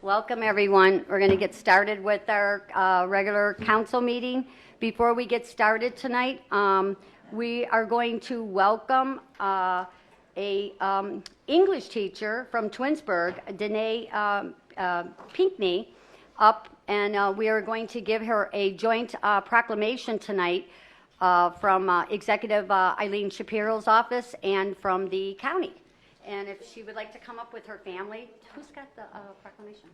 Welcome, everyone. We're going to get started with our regular council meeting. Before we get started tonight, we are going to welcome a English teacher from Twinsburg, Danae Pinckney, up, and we are going to give her a joint proclamation tonight from Executive Eileen Shapiro's office and from the county. And if she would like to come up with her family, who's got the proclamation?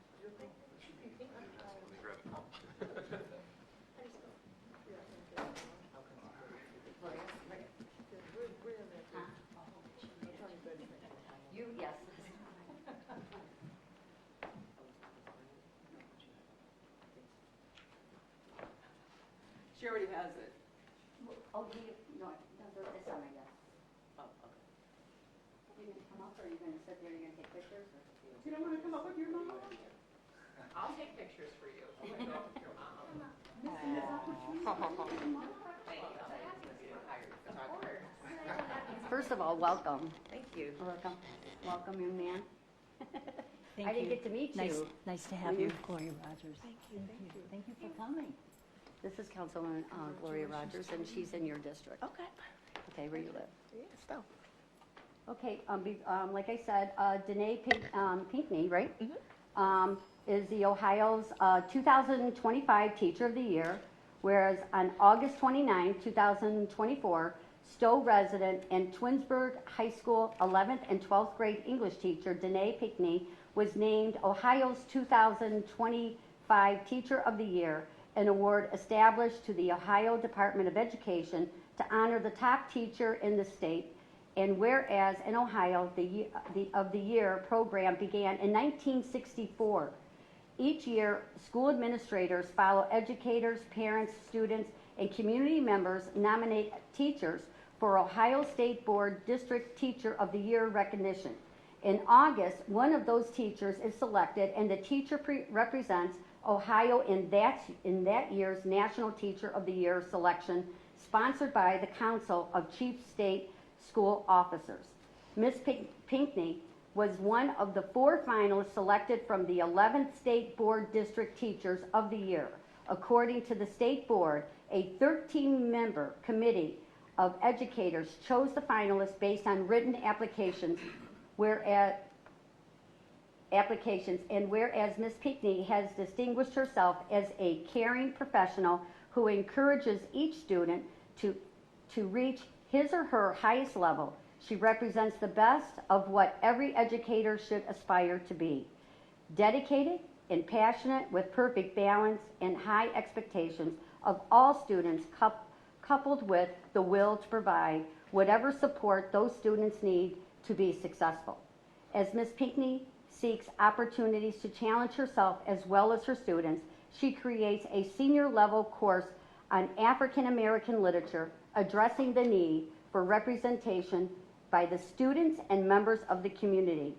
You, yes. She already has it. Oh, no, this one, I guess. Oh, okay. You going to come up, or are you going to sit there and you're going to take pictures? You don't want to come up with your mom? I'll take pictures for you. I'm going to go up with your mom. First of all, welcome. Thank you. Welcome. Welcome, young man. Thank I didn't you. get to meet you. Nice to have you, Gloria Rogers. Thank you. Thank you for coming. This is Councilwoman Gloria Rogers, and she's in your district. Okay. Okay, where you live. So, Okay, like I said, Danae Pinckney, right? Is the Ohio's 2025 Teacher of the Year, whereas on August 29, 2024, Stowe resident and Twinsburg High School 11th and 12th grade English teacher Danae Pinckney was named Ohio's 2025 Teacher of the Year, an award established to the Ohio Department of Education to honor the top teacher in the state. And whereas in Ohio, the Year program began in 1964. Each year, school administrators follow educators, parents, students, and community members nominate teachers for Ohio State Board District Teacher of the Year recognition. In August, one of those teachers is selected, and the teacher represents Ohio in that year's National Teacher of the Year selection, sponsored by the Council of Chief State School Officers. Ms. Pinckney was one of the 4 finalists selected from the 11th State Board District Teachers of the Year. According to the State Board, a 13-member committee of educators chose the finalists based on written applications, whereas Ms. Pinckney has distinguished herself as a caring professional who encourages each student to reach his or her highest level. She represents the best of what every educator should aspire to be. Dedicated and passionate, with perfect balance and high expectations of all students, coupled with the will to provide whatever support those students need to be successful. As Ms. Pinckney seeks opportunities to challenge herself as well as her students, she creates a senior level course on African American literature, addressing the need for representation by the students and members of the community.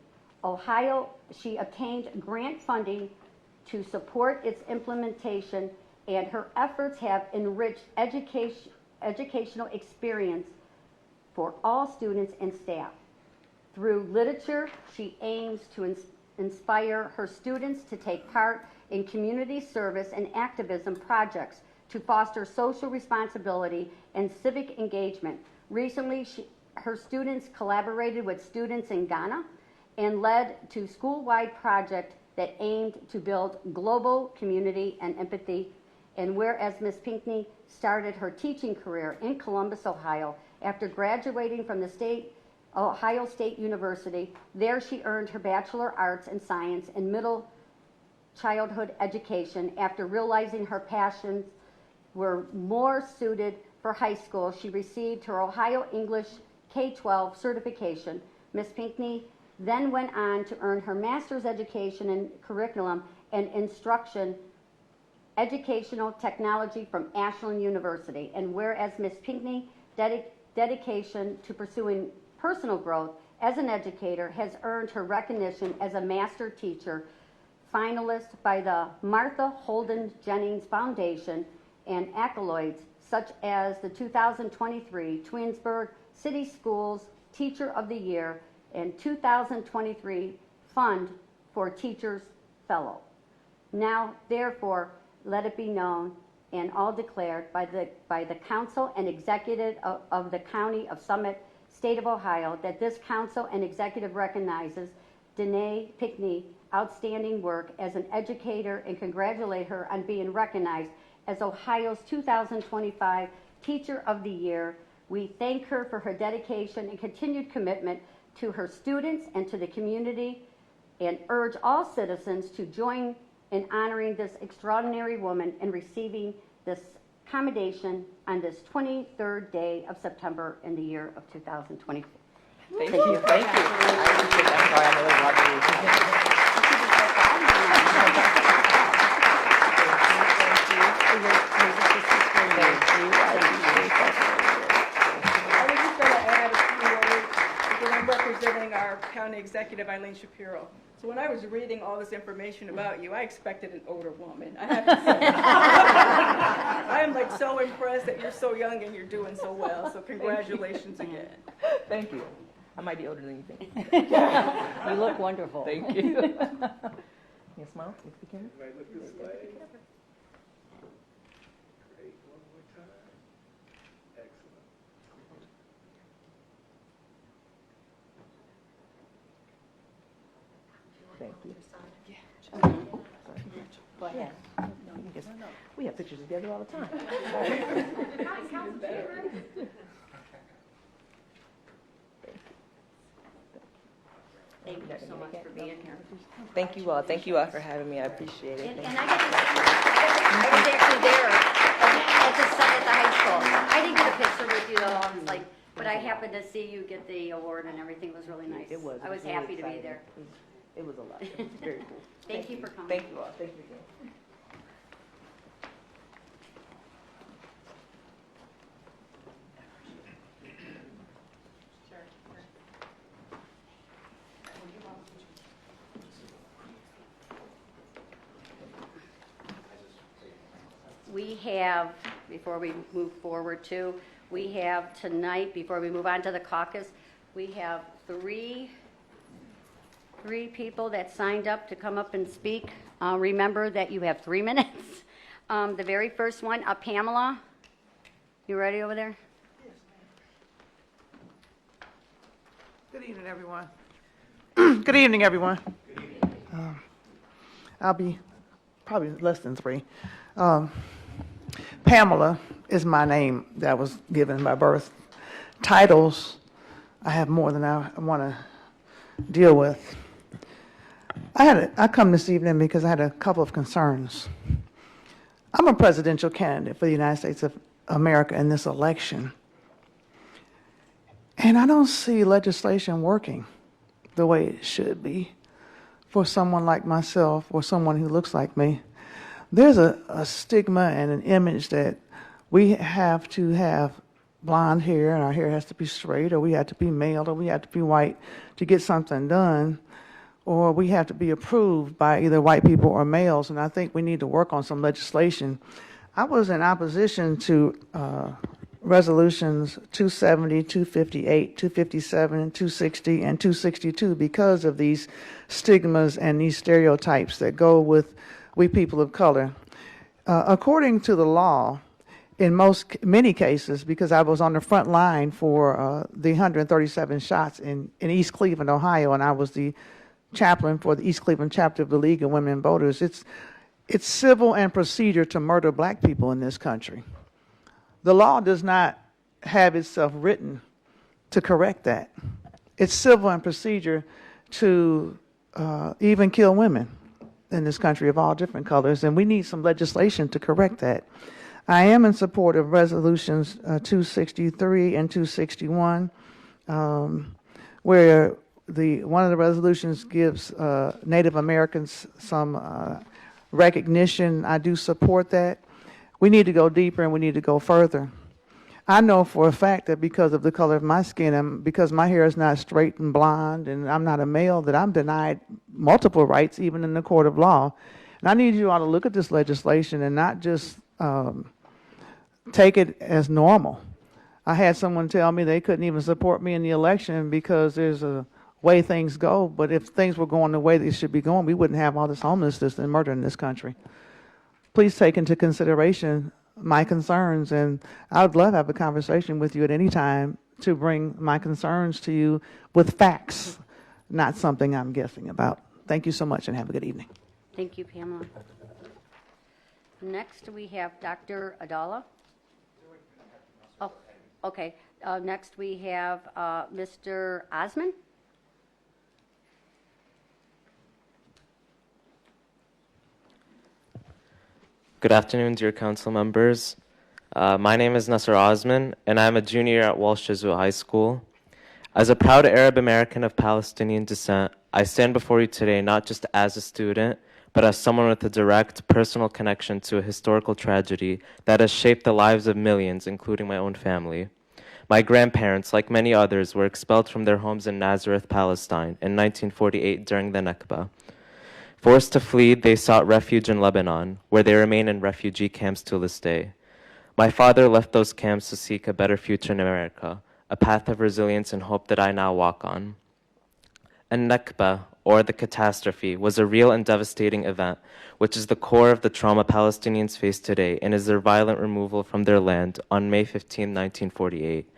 She obtained grant funding to support its implementation, and her efforts have enriched educational experience for all students and staff. Through literature, she aims to inspire her students to take part in community service and activism projects to foster social responsibility and civic engagement. Recently, her students collaborated with students in Ghana and led to a school-wide project that aimed to build global community and empathy. And whereas Ms. Pinckney started her teaching career in Columbus, Ohio, after graduating from the Ohio State University, there she earned her Bachelor of Arts in Science in Middle Childhood Education. After realizing her passions were more suited for high school, she received her Ohio English K-12 certification. Ms. Pinckney then went on to earn her master's education in curriculum and instruction educational technology from Ashland University. And whereas Ms. Pinckney's dedication to pursuing personal growth as an educator has earned her recognition as a master teacher, finalist by the Martha Holden Jennings Foundation, and accolades such as the 2023 Twinsburg City Schools Teacher of the Year and 2023 Fund for Teachers Fellow. Now, therefore, let it be known and all declared by the council and executive of the County of Summit, State of Ohio, that this council and executive recognizes Danae Pickney outstanding work as an educator and congratulate her on being recognized as Ohio's 2025 Teacher of the Year. We thank her for her dedication and continued commitment to her students and to the community, and urge all citizens to join in honoring this extraordinary woman and receiving this commendation on this 23rd day of September in the year of 2024. Thank you. Thank you. I appreciate that. I'm sorry, I know there's a lot to do. I was just going to add a few words because I'm representing our county executive, Eileen Shapiro. So when I was reading all this information about you, I expected an older woman. I have to say. I am like so impressed that you're so young and you're doing so well. So congratulations again. Thank you. I might be older than you think. You look wonderful. Thank you. You smile? You speak in? Everybody look this way. Great, one more time. Excellent. Thank you. Go ahead. We have pictures together all the time. Thank you so much for being here. Thank you all. Thank you all for having me. I appreciate it. And Thank I got to say, I was actually there at the high school. I didn't get a picture with you though, I was like, but I happened to see you get the award and everything was really nice. It was. I was really happy to be exciting. there. It was a lot. It was very cool. Thank you for coming. Thank you all. Thank you again. We have, before we move forward too, we have tonight, before we move on to the caucus, we have three people that signed up to come up and speak. Remember that you have 3 minutes. The very first one, Pamela. You ready over there? Good evening, everyone. Good evening, everyone. I'll be probably less than 3. Pamela is my name that was given by birth. Titles, I have more than I want to deal with. I come this evening because I had a couple of concerns. I'm a presidential candidate for the United States of America in this election. And I don't see legislation working the way it should be for someone like myself or someone who looks like me. There's a stigma and an image that we have to have blonde hair and our hair has to be straight, or we have to be male, or we have to be white to get something done, or we have to be approved by either white people or males. And I think we need to work on some legislation. I was in opposition to resolutions 270, 258, 257, 260, and 262 because of these stigmas and these stereotypes that go with we people of color. According to the law, in many cases, because I was on the front line for the 137 shots in East Cleveland, Ohio, and I was the chaplain for the East Cleveland chapter of the League of Women Voters, it's civil and procedure to murder black people in this country. The law does not have itself written to correct that. It's civil and procedure to even kill women in this country of all different colors, and we need some legislation to correct that. I am in support of resolutions 263 and 261, where one of the resolutions gives Native Americans some recognition. I do support that. We need to go deeper and we need to go further. I know for a fact that because of the color of my skin and because my hair is not straight and blonde and I'm not a male, that I'm denied multiple rights even in the court of law. And I need you all to look at this legislation and not just take it as normal. I had someone tell me they couldn't even support me in the election because there's a way things go. But if things were going the way they should be going, we wouldn't have all this homelessness and murder in this country. Please take into consideration my concerns, and I would love to have a conversation with you at any time to bring my concerns to you with facts, not something I'm guessing about. Thank you so much, and have a good evening. Thank you, Pamela. Next, we have Dr. Adala. Oh, okay. Next, we have Mr. Osman. Good afternoon, dear council members. My name is Nasser Osman, and I'm a junior at Walsh Jesuit High School. As a proud Arab American of Palestinian descent, I stand before you today not just as a student, but as someone with a direct personal connection to a historical tragedy that has shaped the lives of millions, including my own family. My grandparents, like many others, were expelled from their homes in Nazareth, Palestine, in 1948 during the Nakba. Forced to flee, they sought refuge in Lebanon, where they remain in refugee camps to this day. My father left those camps to seek a better future in America, a path of resilience and hope that I now walk on. An Nakba, or the catastrophe, was a real and devastating event, which is the core of the trauma Palestinians face today and is their violent removal from their land on May 15, 1948.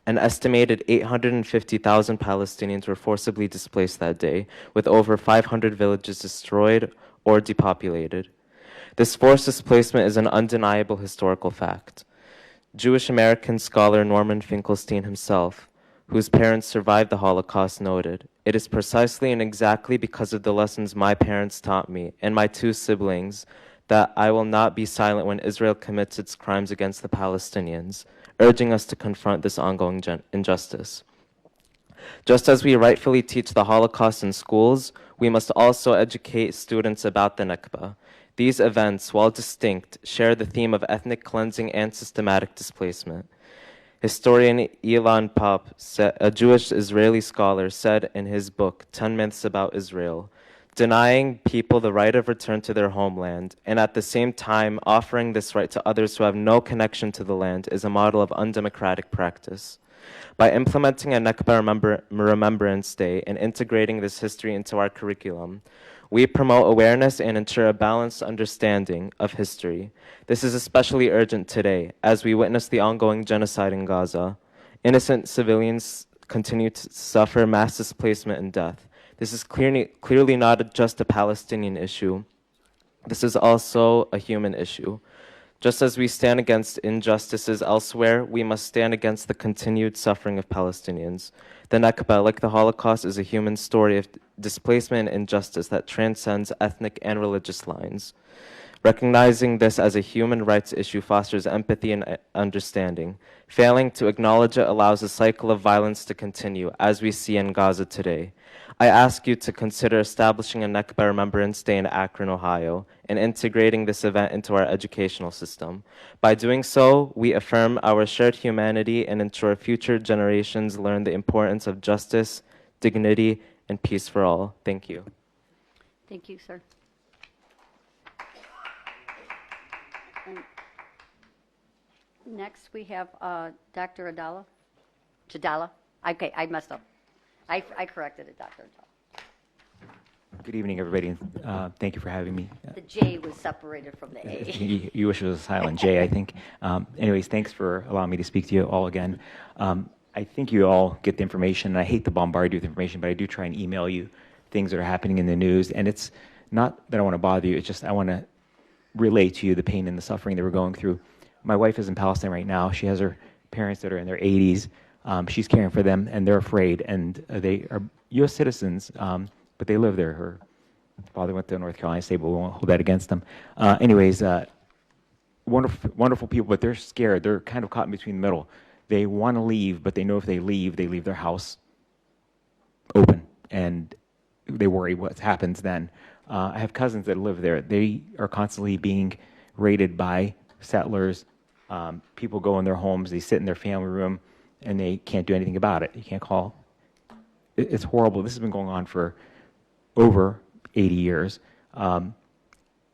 An estimated 850,000 Palestinians were forcibly displaced that day, with over 500 villages destroyed or depopulated. This forced displacement is an undeniable historical fact. Jewish American scholar Norman Finkelstein himself, whose parents survived the Holocaust, noted, "It is precisely and exactly because of the lessons my parents taught me and my two siblings that I will not be silent when Israel commits its crimes against the Palestinians," urging us to confront this ongoing injustice. Just as we rightfully teach the Holocaust in schools, we must also educate students about the Nakba. These events, while distinct, share the theme of ethnic cleansing and systematic displacement. Historian Ilan Pop, a Jewish Israeli scholar, said in his book, 10 Myths About Israel, denying people the right of return to their homeland, and at the same time offering this right to others who have no connection to the land, is a model of undemocratic practice. By implementing a Nakba Remembrance Day and integrating this history into our curriculum, we promote awareness and ensure a balanced understanding of history. This is especially urgent today, as we witness the ongoing genocide in Gaza. Innocent civilians continue to suffer mass displacement and death. This is clearly not just a Palestinian issue. This is also a human issue. Just as we stand against injustices elsewhere, we must stand against the continued suffering of Palestinians. The Nakba, like the Holocaust, is a human story of displacement and injustice that transcends ethnic and religious lines. Recognizing this as a human rights issue fosters empathy and understanding. Failing to acknowledge it allows a cycle of violence to continue, as we see in Gaza today. I ask you to consider establishing a Nakba Remembrance Day in Akron, Ohio, and integrating this event into our educational system. By doing so, we affirm our shared humanity and ensure future generations learn the importance of justice, dignity, and peace for all. Thank you. Thank you, sir. And next, we have Dr. Adala. Jadala. Okay, I messed up. I corrected it, Dr. Adala. Good evening, everybody. And, thank you for having me. The J was separated from the A. You wish it was a silent J, I think. Anyways, thanks for allowing me to speak to you all again. I think you all get the information, and I hate to bombard you with information, but I do try and email you things that are happening in the news. And it's not that I want to bother you, it's just I want to relay to you the pain and the suffering that we're going through. My wife is in Palestine right now. She has her parents that are in their 80s. She's caring for them, and they're afraid. And they are U.S. citizens, but they live there. Her father went to North Carolina State, but we won't hold that against them. Wonderful people, but they're scared. They're kind of caught in between the middle. They want to leave, but they know if they leave their house open, and they worry what happens then. I have cousins that live there. They are constantly being raided by settlers. People go in their homes, they sit in their family room, and they can't do anything about it. You can't call. It's horrible. This has been going on for over 80 years. Listening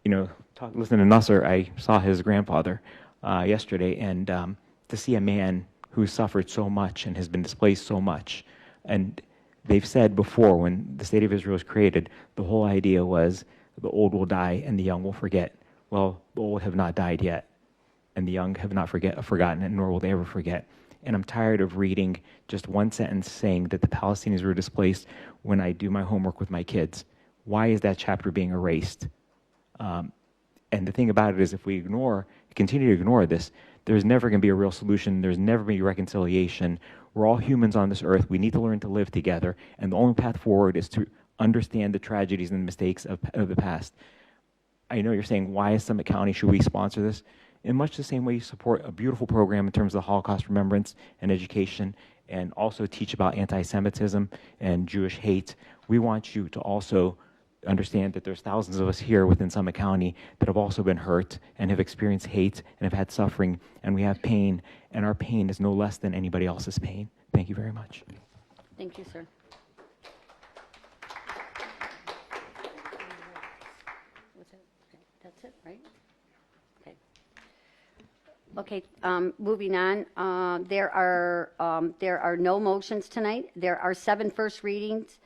to Nasser, I saw his grandfather yesterday, and to see a man who suffered so much and has been displaced so much, and they've said before, when the state of Israel was created, the whole idea was the old will die and the young will forget. Well, the old have not died yet, and the young have not forgotten it, nor will they ever forget. And I'm tired of reading just one sentence saying that the Palestinians were displaced when I do my homework with my kids. Why is that chapter being erased? And the thing about it is, if we continue to ignore this, there's never going to be a real solution. There's never going to be reconciliation. We're all humans on this earth. We need to learn to live together. And the only path forward is to understand the tragedies and the mistakes of the past. I know you're saying, why is Summit County, should we sponsor this? In much the same way you support a beautiful program in terms of the Holocaust remembrance and education, and also teach about anti-Semitism and Jewish hate, we want you to also understand that there's thousands of us here within Summit County that have also been hurt and have experienced hate and have had suffering, and we have pain, and our pain is no less than anybody else's pain. Thank you very much. Thank you, sir. What's it? Okay, that's it, right? Okay. Okay, moving on. There are no motions tonight. There are 7 first readings.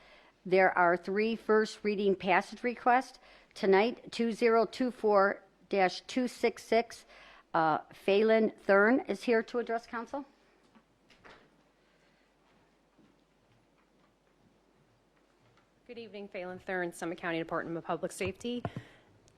There are 3 first reading passage requests. Tonight, 2024-266, Phelan Thurn is here to address council. Good evening, Phelan Thurn, Summit County Department of Public Safety.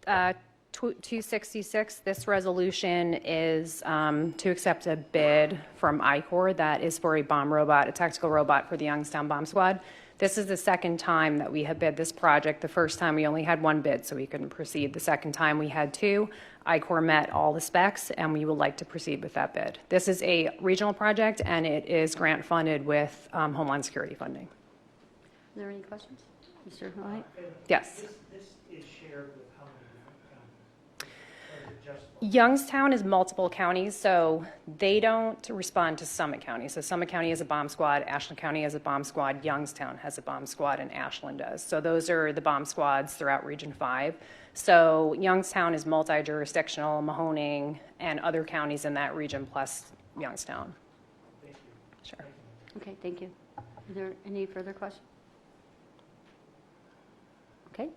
266, this resolution is to accept a bid from ICOR that is for a bomb robot, a tactical robot for the Youngstown Bomb Squad. This is the second time that we have bid this project. The first time we only had 1 bid, so we couldn't proceed. The second time we had 2. ICOR met all the specs, and we would like to proceed with that bid. This is a regional project, and it is grant funded with Homeland Security funding. Are there any questions? Mr. White? Yes. This is shared with how many different counties? Or is it just Youngstown is multiple counties, so they don't respond to Summit County. So Summit County has a bomb squad, Ashland County has a bomb squad, Youngstown has a bomb squad, and Ashland does. So those are the bomb squads throughout Region 5. So Youngstown is multi-jurisdictional, Mahoning, and other counties in that region, plus Youngstown. Thank you. Sure. Okay, thank you. Are there any further questions? Okay,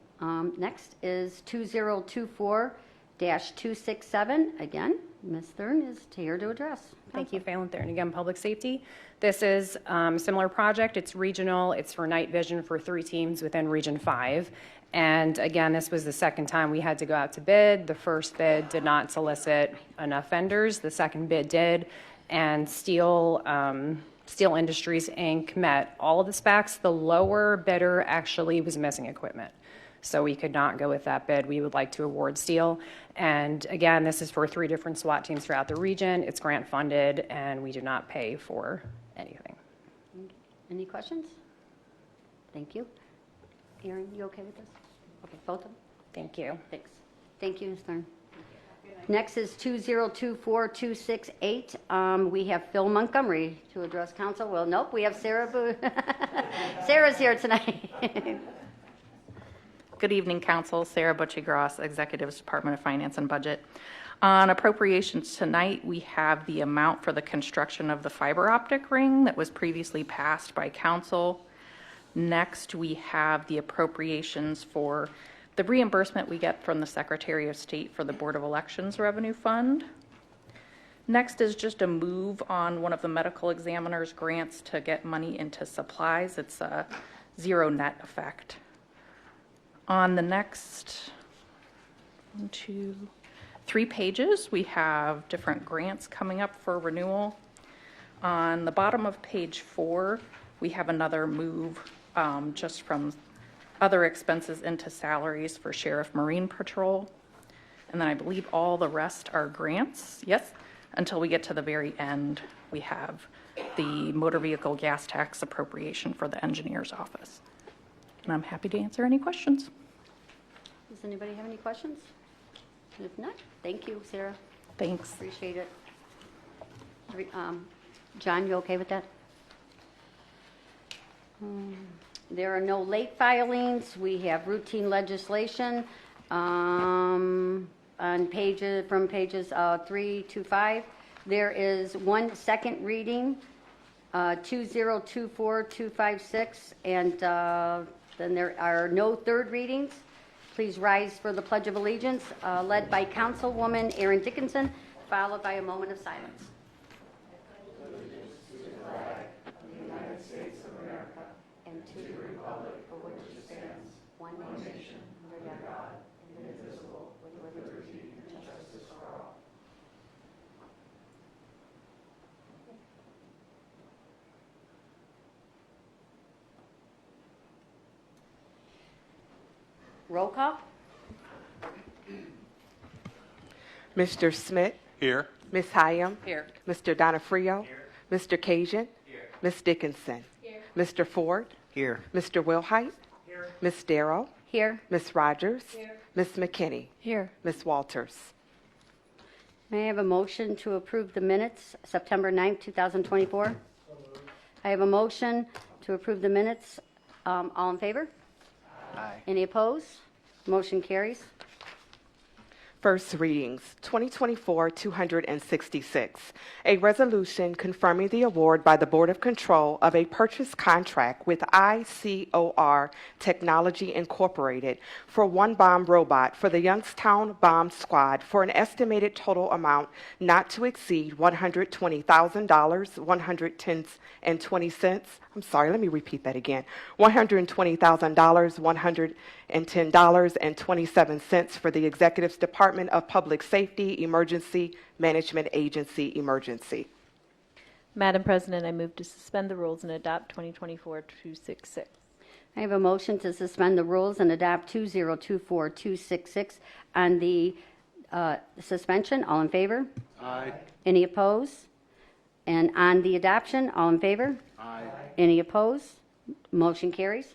next is 2024-267. Again, Ms. Thurn is here to address. Thank you, Phelan Thurn. Again, Public Safety. This is a similar project. It's regional. It's for night vision for 3 teams within Region 5. And again, this was the second time we had to go out to bid. The first bid did not solicit enough vendors. The second bid did. And Steel Industries, Inc. met all of the specs. The lower bidder actually was missing equipment. So we could not go with that bid. We would like to award Steel. And again, this is for 3 different SWAT teams throughout the region. It's grant funded, and we do not pay for anything. Any questions? Thank you. Erin, you okay with this? Okay, both of them? Thank you. Thanks. Thank you, Ms. Thurn. Next is 2024-268. We have Phil Montgomery to address council. Well, nope, we have Sarah Booth. Sarah's here tonight. Good evening, Council. Sarah Butchie-Gross, Executives Department of Finance and Budget. On appropriations tonight, we have the amount for the construction of the fiber optic ring that was previously passed by Council. Next, we have the appropriations for the reimbursement we get from the Secretary of State for the Board of Elections Revenue Fund. Next is just a move on one of the medical examiner's grants to get money into supplies. It's a 0 net effect. On the next 1, 2, 3 pages, we have different grants coming up for renewal. On the bottom of page 4, we have another move just from other expenses into salaries for Sheriff Marine Patrol. And then I believe all the rest are grants, yes, until we get to the very end. We have the motor vehicle gas tax appropriation for the engineer's office. And I'm happy to answer any questions. Does anybody have any questions? If not, thank you, Sarah. Thanks. Appreciate it. John, you okay with that? There are no late filings. We have routine legislation on pages 3 to 5. There is 1 second reading 2024256, and then there are no third readings. Please rise for the Pledge of Allegiance, led by Councilwoman Erin Dickinson, followed by a moment of silence. And to the republic for which it stands, one nation, under God, indivisible, with liberty and justice for all. Roll call. Mr. Smith. Here. Ms. Hyam. Here. Mr. Donofrio. Mr. Cajun. Ms. Dickinson. Mr. Ford. Here. Mr. Wilhite. Ms. Darrow. Here. Ms. Rogers. Ms. McKinney. Here. Ms. Walters. May I have a motion to approve the minutes, September 9th, 2024? I have a motion to approve the minutes. All in favor? Aye. Any opposed? Motion carries. First readings, 2024-266, a resolution confirming the award by the Board of Control of a purchase contract with ICOR Technology Incorporated for one bomb robot for the Youngstown Bomb Squad for an estimated total amount not to exceed $120,000, 110 cents. I'm sorry, let me repeat that again. $120,000, $110.27 for the Executive's Department of Public Safety Emergency Management Agency Emergency. Madam President, I move to suspend the rules and adopt 2024-266. I have a motion to suspend the rules and adopt 2024266 on the suspension. All in favor? Aye. Any opposed? And on the adoption, all in favor? Aye. Any opposed? Motion carries.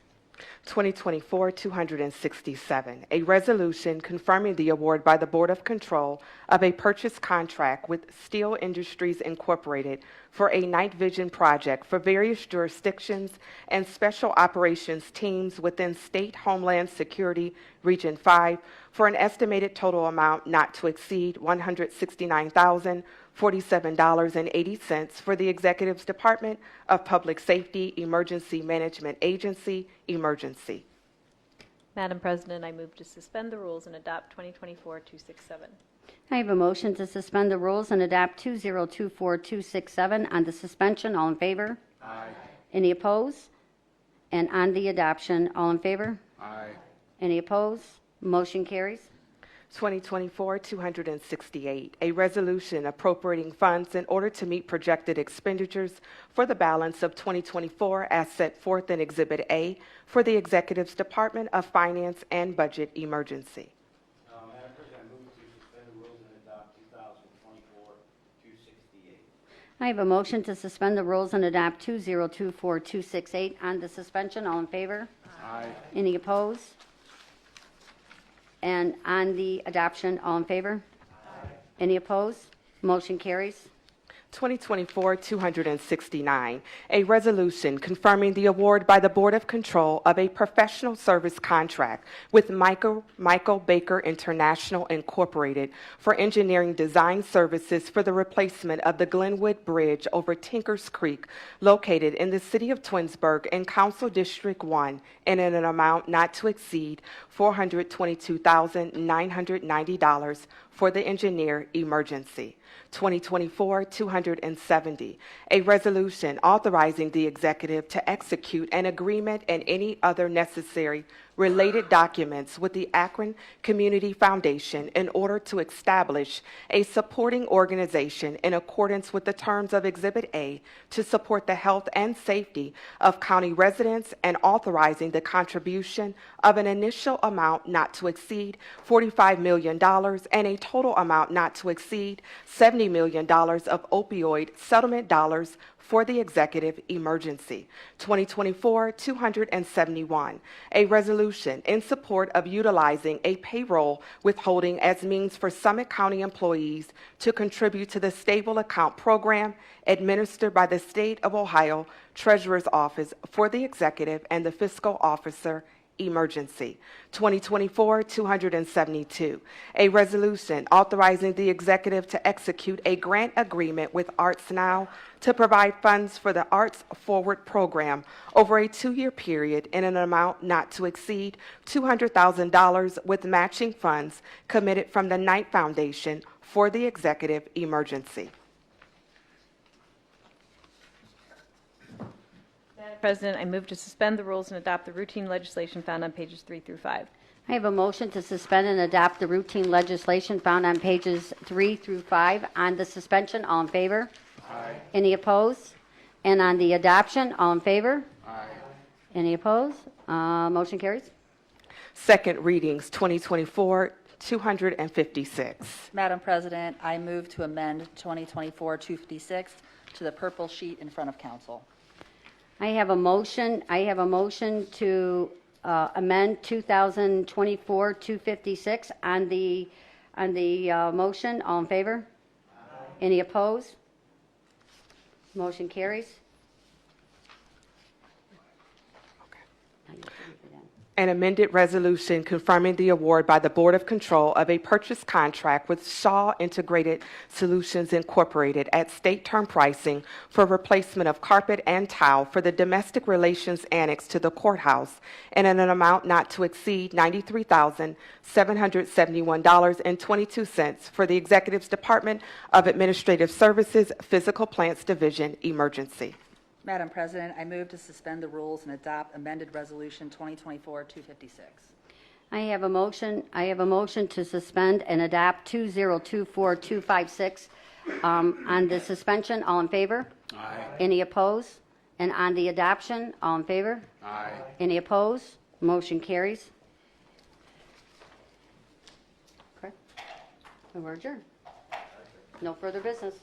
2024-267, a resolution confirming the award by the Board of Control of a purchase contract with Steel Industries Incorporated for a night vision project for various jurisdictions and special operations teams within State Homeland Security Region 5 for an estimated total amount not to exceed $169,047.80 for the Executive's Department of Public Safety Emergency Management Agency Emergency. Madam President, I move to suspend the rules and adopt 2024-267. I have a motion to suspend the rules and adopt 2024267 on the suspension. All in favor? Aye. Any opposed? And on the adoption, all in favor? Aye. Any opposed? Motion carries. 2024-268, a resolution appropriating funds in order to meet projected expenditures for the balance of 2024 as set forth in Exhibit A for the Executive's Department of Finance and Budget Emergency. Madam President, I move to suspend the rules and adopt 2024-268. I have a motion to suspend the rules and adopt 2024268 on the suspension. All in favor? Aye. Any opposed? And on the adoption, all in favor? Aye. Any opposed? Motion carries. 2024-269, a resolution confirming the award by the Board of Control of a professional service contract with Michael Baker International Incorporated for engineering design services for the replacement of the Glenwood Bridge over Tinkers Creek, located in the city of Twinsburg in Council District 1, and in an amount not to exceed $422,990 for the engineer emergency. 2024-270, a resolution authorizing the executive to execute an agreement and any other necessary related documents with the Akron Community Foundation in order to establish a supporting organization in accordance with the terms of Exhibit A to support the health and safety of county residents, and authorizing the contribution of an initial amount not to exceed $45 million and a total amount not to exceed $70 million of opioid settlement dollars for the executive emergency. 2024-271, a resolution in support of utilizing a payroll withholding as means for Summit County employees to contribute to the Stable Account Program administered by the State of Ohio Treasurer's Office for the executive and the fiscal officer Emergency, 2024-272. A resolution authorizing the executive to execute a grant agreement with Arts Now to provide funds for the Arts Forward program over a 2-year period in an amount not to exceed $200,000 with matching funds committed from the Knight Foundation for the executive emergency. Madam President, I move to suspend the rules and adopt the routine legislation found on pages 3 through 5. I have a motion to suspend and adopt the routine legislation found on pages 3 through 5. On the suspension, all in favor? Aye. Any opposed? And on the adoption, all in favor? Aye. Any opposed? Motion carries. Second readings, 2024-256. Madam President, I move to amend 2024-256 to the purple sheet in front of council. I have a motion to amend 2024-256 on the motion. All in favor? Aye. Any opposed? Motion carries. An amended resolution confirming the award by the Board of Control of a purchase contract with Shaw Integrated Solutions Incorporated at state term pricing for replacement of carpet and tile for the Domestic Relations Annex to the courthouse and in an amount not to exceed $93,771.22 for the Executive's Department of Administrative Services, Physical Plants Division, Emergency. Madam President, I move to suspend the rules and adopt amended resolution 2024-256. I have a motion to suspend and adopt 2024-256 on the suspension. All in favor? Aye. Any opposed? And on the adoption, all in favor? Aye. Any opposed? Motion carries. Okay. And we're adjourned. No further business.